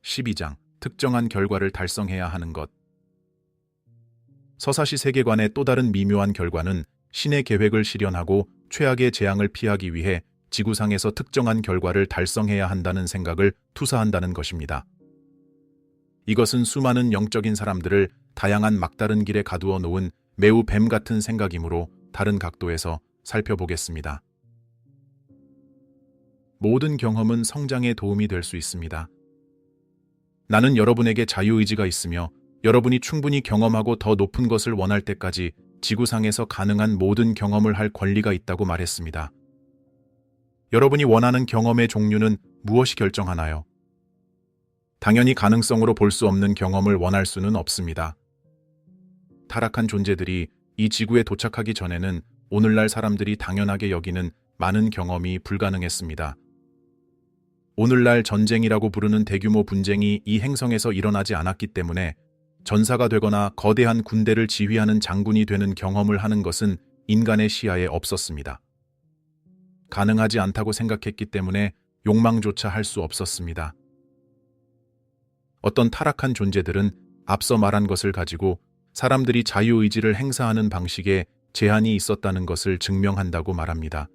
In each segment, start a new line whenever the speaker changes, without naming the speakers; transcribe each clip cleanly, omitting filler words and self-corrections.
12장 특정한 결과를 달성해야 하는 것. 서사시 세계관의 또 다른 미묘한 결과는 신의 계획을 실현하고 최악의 재앙을 피하기 위해 지구상에서 특정한 결과를 달성해야 한다는 생각을 투사한다는 것입니다. 이것은 수많은 영적인 사람들을 다양한 막다른 길에 가두어 놓은 매우 뱀 같은 생각이므로 다른 각도에서 살펴보겠습니다. 모든 경험은 성장에 도움이 될 수 있습니다. 나는 여러분에게 자유의지가 있으며 여러분이 충분히 경험하고 더 높은 것을 원할 때까지 지구상에서 가능한 모든 경험을 할 권리가 있다고 말했습니다. 여러분이 원하는 경험의 종류는 무엇이 결정하나요? 당연히 가능성으로 볼 수 없는 경험을 원할 수는 없습니다. 타락한 존재들이 이 지구에 도착하기 전에는 오늘날 사람들이 당연하게 여기는 많은 경험이 불가능했습니다. 오늘날 전쟁이라고 부르는 대규모 분쟁이 이 행성에서 일어나지 않았기 때문에 전사가 되거나 거대한 군대를 지휘하는 장군이 되는 경험을 하는 것은 인간의 시야에 없었습니다. 가능하지 않다고 생각했기 때문에 욕망조차 할 수 없었습니다. 어떤 타락한 존재들은 앞서 말한 것을 가지고 사람들이 자유의지를 행사하는 방식에 제한이 있었다는 것을 증명한다고 말합니다.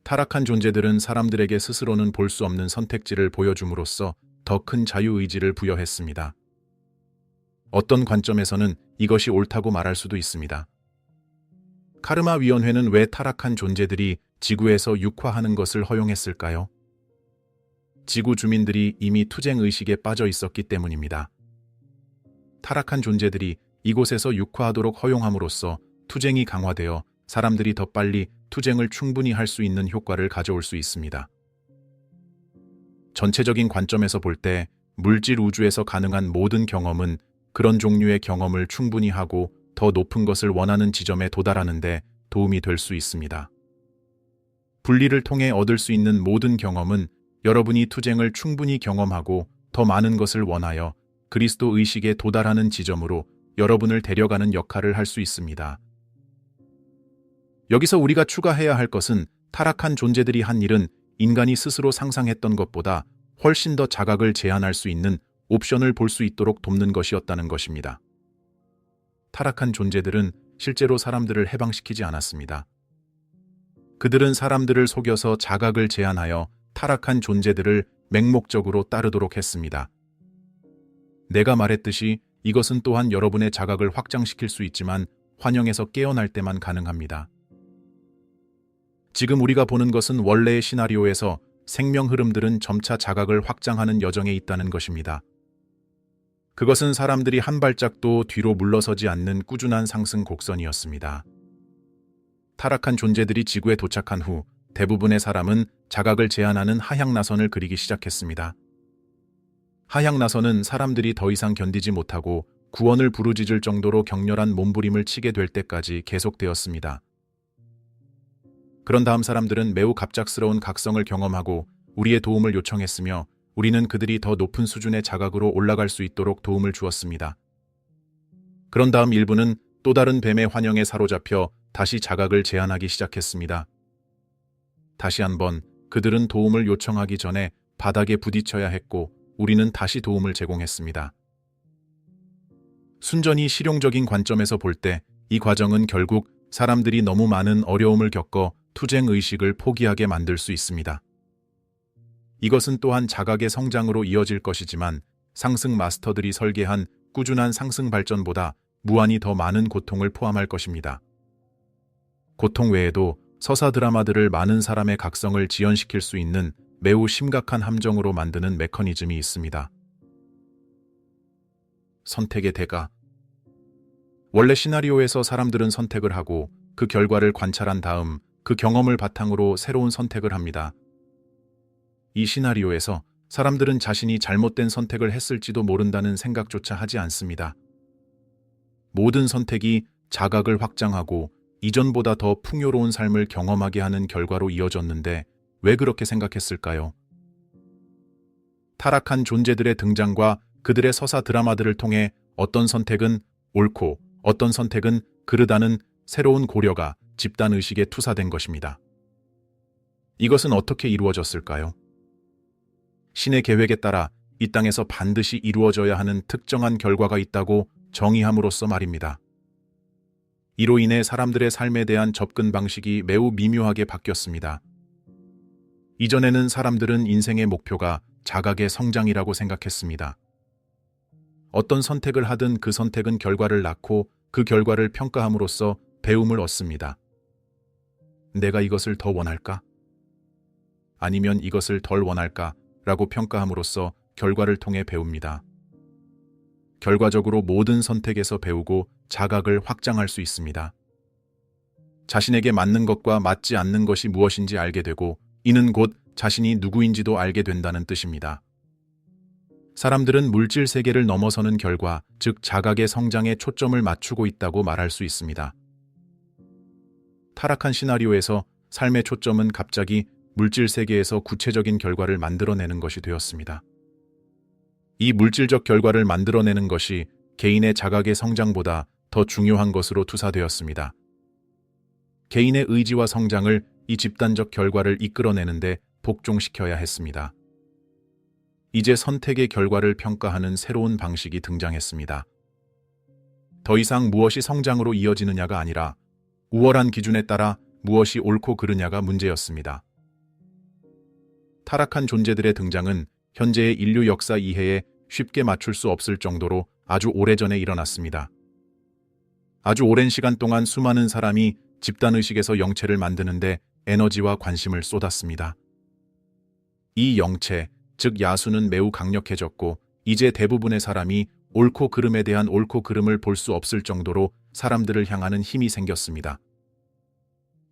타락한 존재들은 사람들에게 스스로는 볼 수 없는 선택지를 보여줌으로써 더 큰 자유의지를 부여했습니다. 어떤 관점에서는 이것이 옳다고 말할 수도 있습니다. 카르마위원회는 왜 타락한 존재들이 지구에서 육화하는 것을 허용했을까요? 지구 주민들이 이미 투쟁의식에 빠져 있었기 때문입니다. 타락한 존재들이 이곳에서 육화하도록 허용함으로써 투쟁이 강화되어 사람들이 더 빨리 투쟁을 충분히 할 수 있는 효과를 가져올 수 있습니다. 전체적인 관점에서 볼 때 물질 우주에서 가능한 모든 경험은 그런 종류의 경험을 충분히 하고 더 높은 것을 원하는 지점에 도달하는 데 도움이 될 수 있습니다. 분리를 통해 얻을 수 있는 모든 경험은 여러분이 투쟁을 충분히 경험하고 더 많은 것을 원하여 그리스도 의식에 도달하는 지점으로 여러분을 데려가는 역할을 할 수 있습니다. 여기서 우리가 추가해야 할 것은 타락한 존재들이 한 일은 인간이 스스로 상상했던 것보다 훨씬 더 자각을 제한할 수 있는 옵션을 볼 수 있도록 돕는 것이었다는 것입니다. 타락한 존재들은 실제로 사람들을 해방시키지 않았습니다. 그들은 사람들을 속여서 자각을 제한하여 타락한 존재들을 맹목적으로 따르도록 했습니다. 내가 말했듯이 이것은 또한 여러분의 자각을 확장시킬 수 있지만 환영에서 깨어날 때만 가능합니다. 지금 우리가 보는 것은 원래의 시나리오에서 생명 흐름들은 점차 자각을 확장하는 여정에 있다는 것입니다. 그것은 사람들이 한 발짝도 뒤로 물러서지 않는 꾸준한 상승 곡선이었습니다. 타락한 존재들이 지구에 도착한 후 대부분의 사람은 자각을 제한하는 하향나선을 그리기 시작했습니다. 하향나선은 사람들이 더 이상 견디지 못하고 구원을 부르짖을 정도로 격렬한 몸부림을 치게 될 때까지 계속되었습니다. 그런 다음 사람들은 매우 갑작스러운 각성을 경험하고 우리의 도움을 요청했으며 우리는 그들이 더 높은 수준의 자각으로 올라갈 수 있도록 도움을 주었습니다. 그런 다음 일부는 또 다른 뱀의 환영에 사로잡혀 다시 자각을 제한하기 시작했습니다. 다시 한번 그들은 도움을 요청하기 전에 바닥에 부딪혀야 했고 우리는 다시 도움을 제공했습니다. 순전히 실용적인 관점에서 볼 때 이 과정은 결국 사람들이 너무 많은 어려움을 겪어 투쟁의식을 포기하게 만들 수 있습니다. 이것은 또한 자각의 성장으로 이어질 것이지만 상승 마스터들이 설계한 꾸준한 상승 발전보다 무한히 더 많은 고통을 포함할 것입니다. 고통 외에도 서사 드라마들을 많은 사람의 각성을 지연시킬 수 있는 매우 심각한 함정으로 만드는 메커니즘이 있습니다. 선택의 대가. 원래 시나리오에서 사람들은 선택을 하고 그 결과를 관찰한 다음 그 경험을 바탕으로 새로운 선택을 합니다. 이 시나리오에서 사람들은 자신이 잘못된 선택을 했을지도 모른다는 생각조차 하지 않습니다. 모든 선택이 자각을 확장하고 이전보다 더 풍요로운 삶을 경험하게 하는 결과로 이어졌는데 왜 그렇게 생각했을까요? 타락한 존재들의 등장과 그들의 서사 드라마들을 통해 어떤 선택은 옳고 어떤 선택은 그르다는 새로운 고려가 집단의식에 투사된 것입니다. 이것은 어떻게 이루어졌을까요? 신의 계획에 따라 이 땅에서 반드시 이루어져야 하는 특정한 결과가 있다고 정의함으로써 말입니다. 이로 인해 사람들의 삶에 대한 접근 방식이 매우 미묘하게 바뀌었습니다. 이전에는 사람들은 인생의 목표가 자각의 성장이라고 생각했습니다. 어떤 선택을 하든 그 선택은 결과를 낳고 그 결과를 평가함으로써 배움을 얻습니다. 내가 이것을 더 원할까? 아니면 이것을 덜 원할까? 라고 평가함으로써 결과를 통해 배웁니다. 결과적으로 모든 선택에서 배우고 자각을 확장할 수 있습니다. 자신에게 맞는 것과 맞지 않는 것이 무엇인지 알게 되고 이는 곧 자신이 누구인지도 알게 된다는 뜻입니다. 사람들은 물질 세계를 넘어서는 결과, 즉 자각의 성장에 초점을 맞추고 있다고 말할 수 있습니다. 타락한 시나리오에서 삶의 초점은 갑자기 물질 세계에서 구체적인 결과를 만들어내는 것이 되었습니다. 이 물질적 결과를 만들어내는 것이 개인의 자각의 성장보다 더 중요한 것으로 투사되었습니다. 개인의 의지와 성장을 이 집단적 결과를 이끌어내는데 복종시켜야 했습니다. 이제 선택의 결과를 평가하는 새로운 방식이 등장했습니다. 더 이상 무엇이 성장으로 이어지느냐가 아니라 우월한 기준에 따라 무엇이 옳고 그르냐가 문제였습니다. 타락한 존재들의 등장은 현재의 인류 역사 이해에 쉽게 맞출 수 없을 정도로 아주 오래전에 일어났습니다. 아주 오랜 시간 동안 수많은 사람이 집단의식에서 영체를 만드는데 에너지와 관심을 쏟았습니다. 이 영체, 즉 야수는 매우 강력해졌고 이제 대부분의 사람이 옳고 그름에 대한 옳고 그름을 볼 수 없을 정도로 사람들을 향하는 힘이 생겼습니다.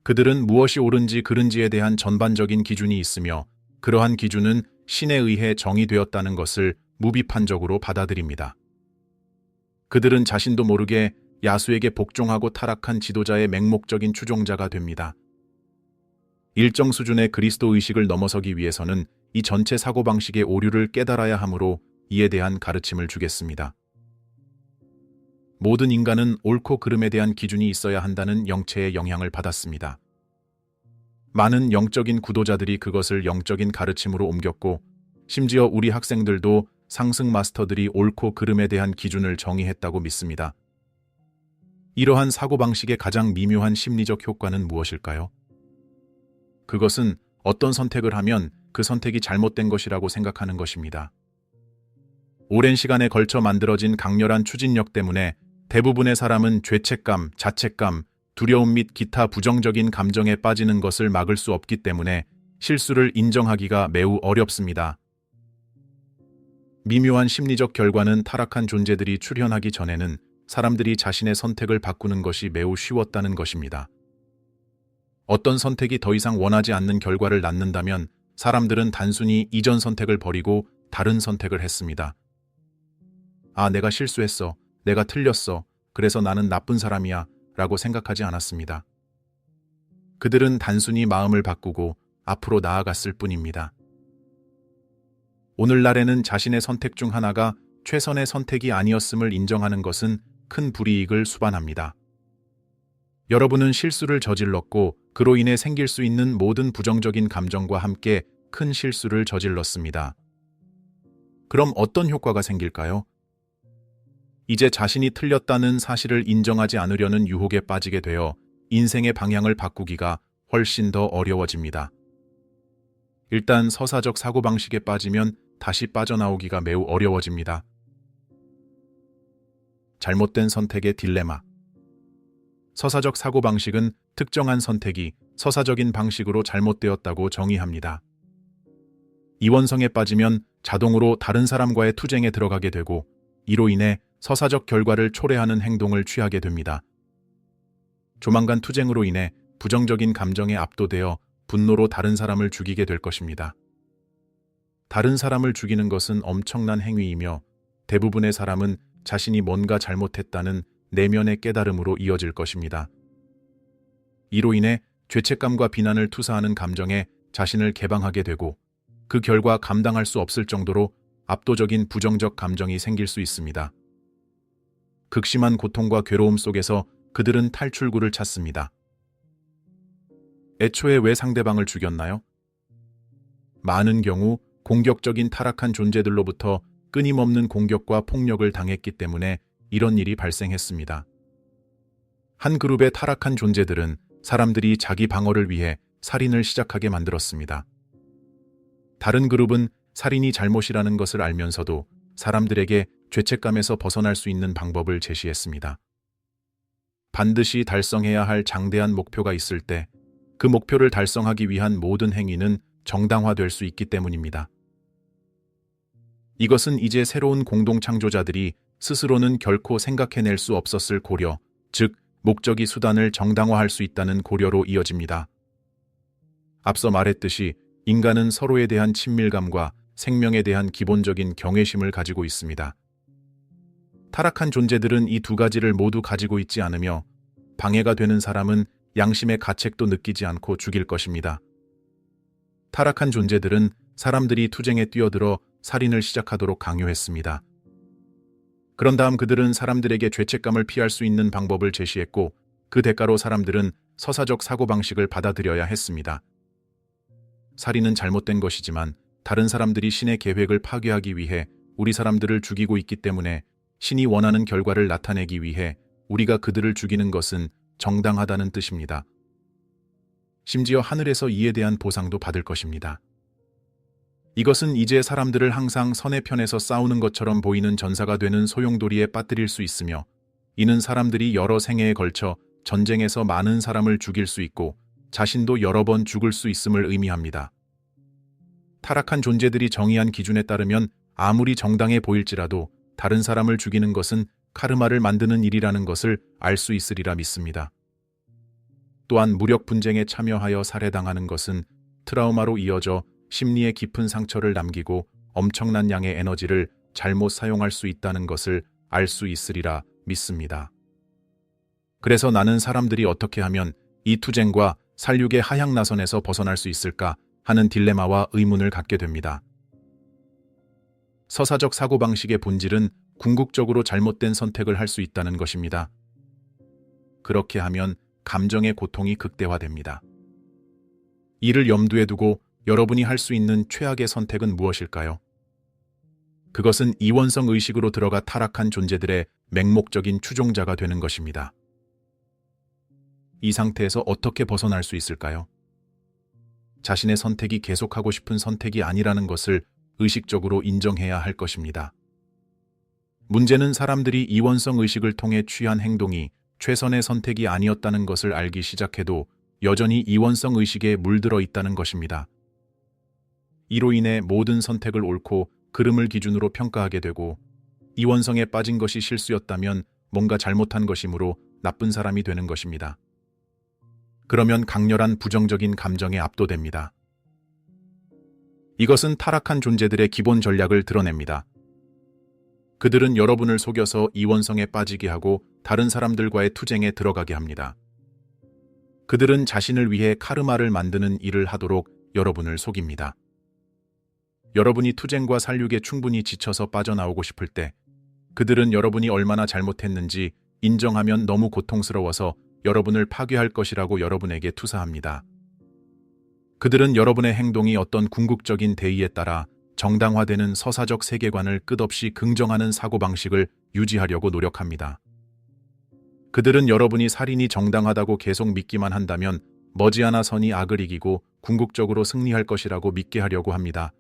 그들은 무엇이 옳은지 그른지에 대한 전반적인 기준이 있으며 그러한 기준은 신에 의해 정의되었다는 것을 무비판적으로 받아들입니다. 그들은 자신도 모르게 야수에게 복종하고 타락한 지도자의 맹목적인 추종자가 됩니다. 일정 수준의 그리스도 의식을 넘어서기 위해서는 이 전체 사고방식의 오류를 깨달아야 하므로 이에 대한 가르침을 주겠습니다. 모든 인간은 옳고 그름에 대한 기준이 있어야 한다는 영체의 영향을 받았습니다. 많은 영적인 구도자들이 그것을 영적인 가르침으로 옮겼고 심지어 우리 학생들도 상승 마스터들이 옳고 그름에 대한 기준을 정의했다고 믿습니다. 이러한 사고방식의 가장 미묘한 심리적 효과는 무엇일까요? 그것은 어떤 선택을 하면 그 선택이 잘못된 것이라고 생각하는 것입니다. 오랜 시간에 걸쳐 만들어진 강렬한 추진력 때문에 대부분의 사람은 죄책감, 자책감, 두려움 및 기타 부정적인 감정에 빠지는 것을 막을 수 없기 때문에 실수를 인정하기가 매우 어렵습니다. 미묘한 심리적 결과는 타락한 존재들이 출현하기 전에는 사람들이 자신의 선택을 바꾸는 것이 매우 쉬웠다는 것입니다. 어떤 선택이 더 이상 원하지 않는 결과를 낳는다면 사람들은 단순히 이전 선택을 버리고 다른 선택을 했습니다. 아, 내가 실수했어. 내가 틀렸어. 그래서 나는 나쁜 사람이야. 라고 생각하지 않았습니다. 그들은 단순히 마음을 바꾸고 앞으로 나아갔을 뿐입니다. 오늘날에는 자신의 선택 중 하나가 최선의 선택이 아니었음을 인정하는 것은 큰 불이익을 수반합니다. 여러분은 실수를 저질렀고 그로 인해 생길 수 있는 모든 부정적인 감정과 함께 큰 실수를 저질렀습니다. 그럼 어떤 효과가 생길까요? 이제 자신이 틀렸다는 사실을 인정하지 않으려는 유혹에 빠지게 되어 인생의 방향을 바꾸기가 훨씬 더 어려워집니다. 일단 서사적 사고방식에 빠지면 다시 빠져나오기가 매우 어려워집니다. 잘못된 선택의 딜레마. 서사적 사고방식은 특정한 선택이 서사적인 방식으로 잘못되었다고 정의합니다. 이 원성에 빠지면 자동으로 다른 사람과의 투쟁에 들어가게 되고 이로 인해 서사적 결과를 초래하는 행동을 취하게 됩니다. 조만간 투쟁으로 인해 부정적인 감정에 압도되어 분노로 다른 사람을 죽이게 될 것입니다. 다른 사람을 죽이는 것은 엄청난 행위이며 대부분의 사람은 자신이 뭔가 잘못했다는 내면의 깨달음으로 이어질 것입니다. 이로 인해 죄책감과 비난을 투사하는 감정에 자신을 개방하게 되고 그 결과 감당할 수 없을 정도로 압도적인 부정적 감정이 생길 수 있습니다. 극심한 고통과 괴로움 속에서 그들은 탈출구를 찾습니다. 애초에 왜 상대방을 죽였나요? 많은 경우 공격적인 타락한 존재들로부터 끊임없는 공격과 폭력을 당했기 때문에 이런 일이 발생했습니다. 한 그룹의 타락한 존재들은 사람들이 자기 방어를 위해 살인을 시작하게 만들었습니다. 다른 그룹은 살인이 잘못이라는 것을 알면서도 사람들에게 죄책감에서 벗어날 수 있는 방법을 제시했습니다. 반드시 달성해야 할 장대한 목표가 있을 때 그 목표를 달성하기 위한 모든 행위는 정당화될 수 있기 때문입니다. 이것은 이제 새로운 공동 창조자들이 스스로는 결코 생각해낼 수 없었을 고려, 즉 목적이 수단을 정당화할 수 있다는 고려로 이어집니다. 앞서 말했듯이 인간은 서로에 대한 친밀감과 생명에 대한 기본적인 경외심을 가지고 있습니다. 타락한 존재들은 이 두 가지를 모두 가지고 있지 않으며 방해가 되는 사람은 양심의 가책도 느끼지 않고 죽일 것입니다. 타락한 존재들은 사람들이 투쟁에 뛰어들어 살인을 시작하도록 강요했습니다. 그런 다음 그들은 사람들에게 죄책감을 피할 수 있는 방법을 제시했고 그 대가로 사람들은 서사적 사고방식을 받아들여야 했습니다. 살인은 잘못된 것이지만 다른 사람들이 신의 계획을 파괴하기 위해 우리 사람들을 죽이고 있기 때문에 신이 원하는 결과를 나타내기 위해 우리가 그들을 죽이는 것은 정당하다는 뜻입니다. 심지어 하늘에서 이에 대한 보상도 받을 것입니다. 이것은 이제 사람들을 항상 선의 편에서 싸우는 것처럼 보이는 전사가 되는 소용돌이에 빠뜨릴 수 있으며 이는 사람들이 여러 생애에 걸쳐 전쟁에서 많은 사람을 죽일 수 있고 자신도 여러 번 죽을 수 있음을 의미합니다. 타락한 존재들이 정의한 기준에 따르면 아무리 정당해 보일지라도 다른 사람을 죽이는 것은 카르마를 만드는 일이라는 것을 알 수 있으리라 믿습니다. 또한 무력 분쟁에 참여하여 살해당하는 것은 트라우마로 이어져 심리에 깊은 상처를 남기고 엄청난 양의 에너지를 잘못 사용할 수 있다는 것을 알 수 있으리라 믿습니다. 그래서 나는 사람들이 어떻게 하면 이 투쟁과 살육의 하향 나선에서 벗어날 수 있을까 하는 딜레마와 의문을 갖게 됩니다. 서사적 사고방식의 본질은 궁극적으로 잘못된 선택을 할 수 있다는 것입니다. 그렇게 하면 감정의 고통이 극대화됩니다. 이를 염두에 두고 여러분이 할 수 있는 최악의 선택은 무엇일까요? 그것은 이원성 의식으로 들어가 타락한 존재들의 맹목적인 추종자가 되는 것입니다. 이 상태에서 어떻게 벗어날 수 있을까요? 자신의 선택이 계속하고 싶은 선택이 아니라는 것을 의식적으로 인정해야 할 것입니다. 문제는 사람들이 이원성 의식을 통해 취한 행동이 최선의 선택이 아니었다는 것을 알기 시작해도 여전히 이원성 의식에 물들어 있다는 것입니다. 이로 인해 모든 선택을 옳고 그름을 기준으로 평가하게 되고 이원성에 빠진 것이 실수였다면 뭔가 잘못한 것이므로 나쁜 사람이 되는 것입니다. 그러면 강렬한 부정적인 감정에 압도됩니다. 이것은 타락한 존재들의 기본 전략을 드러냅니다. 그들은 여러분을 속여서 이원성에 빠지게 하고 다른 사람들과의 투쟁에 들어가게 합니다. 그들은 자신을 위해 카르마를 만드는 일을 하도록 여러분을 속입니다. 여러분이 투쟁과 살육에 충분히 지쳐서 빠져나오고 싶을 때 그들은 여러분이 얼마나 잘못했는지 인정하면 너무 고통스러워서 여러분을 파괴할 것이라고 여러분에게 투사합니다. 그들은 여러분의 행동이 어떤 궁극적인 대의에 따라 정당화되는 서사적 세계관을 끝없이 긍정하는 사고방식을 유지하려고 노력합니다. 그들은 여러분이 살인이 정당하다고 계속 믿기만 한다면 머지않아 선이 악을 이기고 궁극적으로 승리할 것이라고 믿게 하려고 합니다.